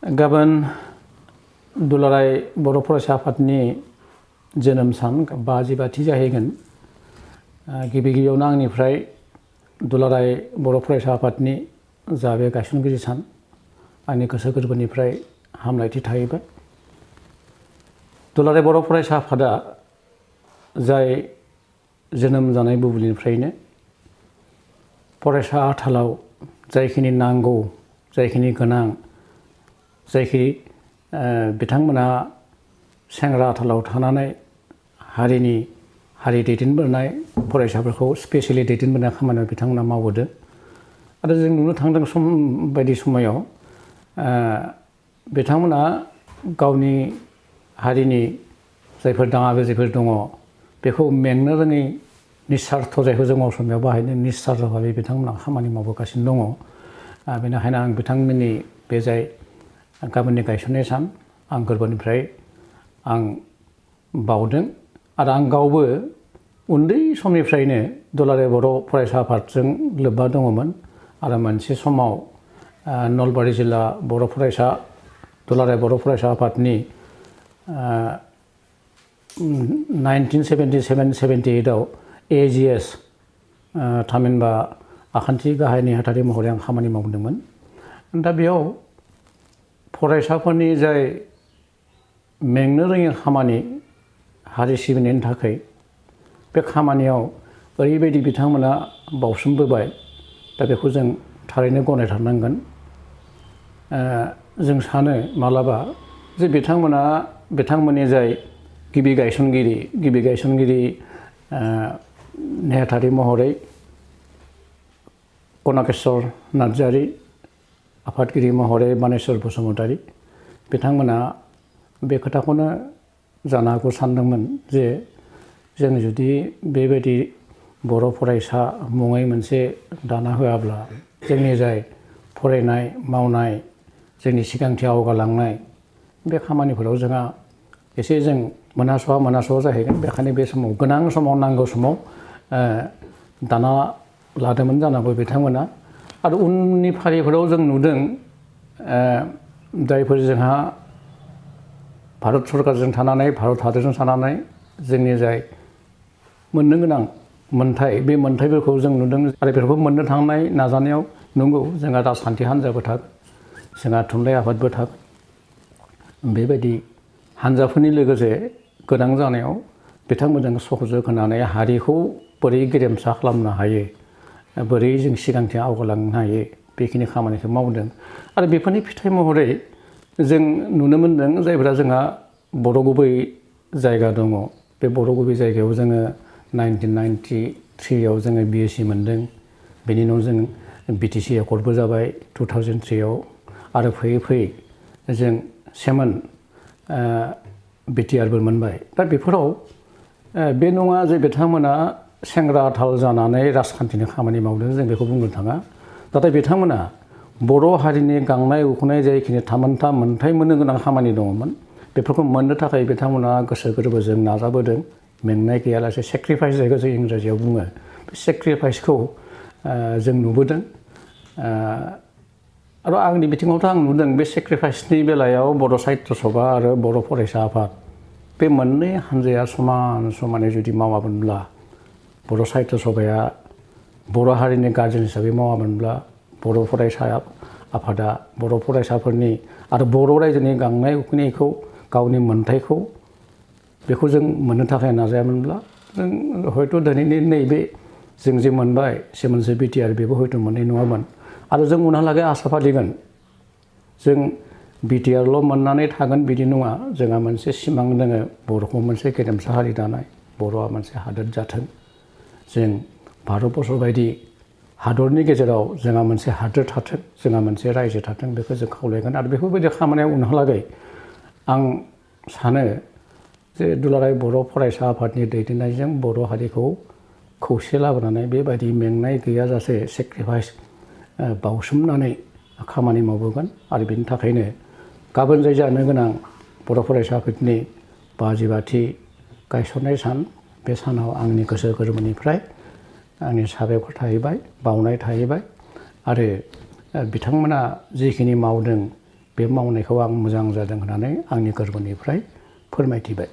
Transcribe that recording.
गाबोन दुलाराय बर' फरायसा आफादनि जोनोम सान 55थि जाहैगोन। गिबियावनो आंनिफ्राय दुलाराय बर' फरायसा आफादनि जा बे गायसनगिरि सान आंनि गोसो गोरबोनिफ्राय हामलायथि थाहैबाय। दुलाराय बर' फरायसा आफादा जाय जोनोम जानाय बुब्लिनिफ्रायनो फरायसा आथालाव जायखिनि नांगौ, जायखिनि गोनां, जायखि बिथांमोना सेंग्रा आथालाव थानानै हारि दैदेनबोनाय फरायसाफोरखौ स्पेसियेलि दैदेनबोनाय खामानियाव बिथांमोना मावबोदों। आरो जों नुनो थांदों सम बायदि समायाव बिथांमोना गावनि हारिनि जायफोर दाङा बाजिफोर दङ बेखौ मेंनो रोङै निस्वार्थ, जायखौ जों असमियाव बाहायनो निस्वार्थ भाबै बिथांमोना खामानि मावबोगासिनो दङ। बेनिखायनो आं बिथांमोननि बे जाय गाबोननि गायसननाय सान आं गोरबोनिफ्राय आं बावदों। आरो आं गावबो उन्दै समनिफ्रायनो दुलाराय बर' फरायसा आफादजों लोब्बा दङमोन। आरो मोनसे समाव नलबारि जिल्ला दुलाराय बर' फरायसा आफादनि 1977-78 AGS थामहिनबा आखान्थि गाहाय नेहाथारि महरै आं खामानि मावदोंमोन। दा बेयाव फरायसाफोरनि जाय मेंनो रोङै खामानि हारि सिबिनायनि थाखाय बे खामानियाव ओरैबायदि बिथांमोना बावसोमबोबाय, दा बेखौ जों थारैनो गनायथारनांगोन। जों सानो माब्लाबा जे बिथांमोननि जाय गिबि गायसनगिरि नेहाथारि महरै कनकेश्वर नार्जारि, आफादगिरि महरै मानेस्वर बसुमतारि, बिथांमोना बे खोथाखौनो जानो हागौ सानदोंमोन जे जों जुदि बेबायदि बर' फरायसा मुङै मोनसे दाना होआब्ला जोंनि जाय फरायनाय मावनाय, जोंनि सिगांथि आवगालांनाय बे खामानिफोराव जोंहा एसे जों मोनहास'आ जाहैगोन। बेखायनो बे समाव गोनां समाव नांगौ समाव दाना लादोंमोन जानांगौ बिथांमोना। आरो उननि फारिफोराव जों नुदों जायफोर जोंहा भारत सरकारजों थानानै, भारत हादरजों थानानै जोंनि जाय मोननो गोनां मोन्थाय, बे मोन्थायफोरखौ जों नुदों। आरो बेफोरखौ मोननो थांनाय नाजानायाव नंगौ जोंहा राजखान्थि हान्जाबो थागोन, जोंहा थुनलाइ आफादबो थागोन। बेबायदि हान्जाफोरनि लोगोसे गोनां जानायाव बिथांमोनजों सहयोग होनानै हारिखौ बोरै गेरेमसा खालामनो हायो, बोरै जों सिगांथिं आवगायलांनो हायो, बेखिनि खामानिखौ मावदों। आरो बेफोरनि फिथाइ महरै जों नुनो मोनदों जायफोरा जोंहा बर' गुबै जायगा दङ, बे बर' गुबै जायगायाव जोङो 1993 जोङो BSc मोनदों। बेनि उनाव जों BTC एकर्डबो जाबाय 2003 आरो फैयै जों 7 BTRबो मोनबाय। दा बेफोराव बे नङा जे बिथांमोना सेंग्रा आथाल जानानै राजखान्थिनि खामानि मावदों, जों बेखौ बुंनो थाङा। नाथाय बिथांमोना बर' हारिनि गांनाय उखैनाय जायखिनि थामोनथा मोन्थाय मोननो गोनां खामानि दङमोन, बेफोरखौ मोननो थाखाय बिथांमोना गोसो गोरबोजों नाजाबोदों। मेंनाय गैयालासे सेक्रिफाइस, जायखौ जों इंराजियाव बुङो, बे सेक्रिफाइसखौ जों नुबोदों। आरो आंनि बिथिङावथ' आं नुदों बे सेक्रिफाइसनि बेलायाव बर' साहित्य सभा आरो बर' फरायसा आफाद बे मोननै हान्जाया समानै जुदि मावामोनब्ला, बर' साहित्य सभाया बर' हारिनि गार्जेन हिसाबै मावामोनब्ला, बर' फरायसा आफादा बर' फरायसाफोरनि आरो बर' रायजोनि गांनाय उखैनायखौ, गावनि मोन्थायखौ बेखौ जों मोननो थाखाय नाजायामोनब्ला जों हयथ' दिनैनि नैबे जों जे मोनबाय 7 BTR बेबो हयथ' मोननाय नङामोन। आरो जों उनहालागै आसा फारिगोन जों BTRल' मोननानै थागोन बिदि नङा। जोंहा मोनसे सिमां दङ, बर'खौ मोनसे गेरेमसा हारि दानाय, बर'आ मोनसे हादोर जाथों, जों भारतबर्ष बायदि हादरनि गेजेराव जोंहा मोनसे हादोर थाथों, जोंहा मोनसे रायजो थाथों, बेखौ जों खावलायगोन। आरो बेफोरबायदि खामानियाव उनहालागै आं सानो जे दुलाराय बर' फरायसा आफादनि दैदेननायजों बर' हारिखौ खौसे लाबोनानै बेबायदि मेंनाय गैयाजासे सेक्रिफाइस बावसोमनानै खामानि मावबोगोन। आरो बेनि थाखायनो गाबोन जाय जानो गोनां बर' फरायसा आफादनि 55थि गायसननाय सान, बे सानाव आंनि गोसो गोरबोनिफ्राय आंनि साबायखर थाहैबाय, बावनाय थाहैबाय। आरो बिथांमोना जिखिनि मावदों बे मावनायखौ आं मोजां जादों होननानै आंनि गोरबोनिफ्राय फोरमायथिबाय।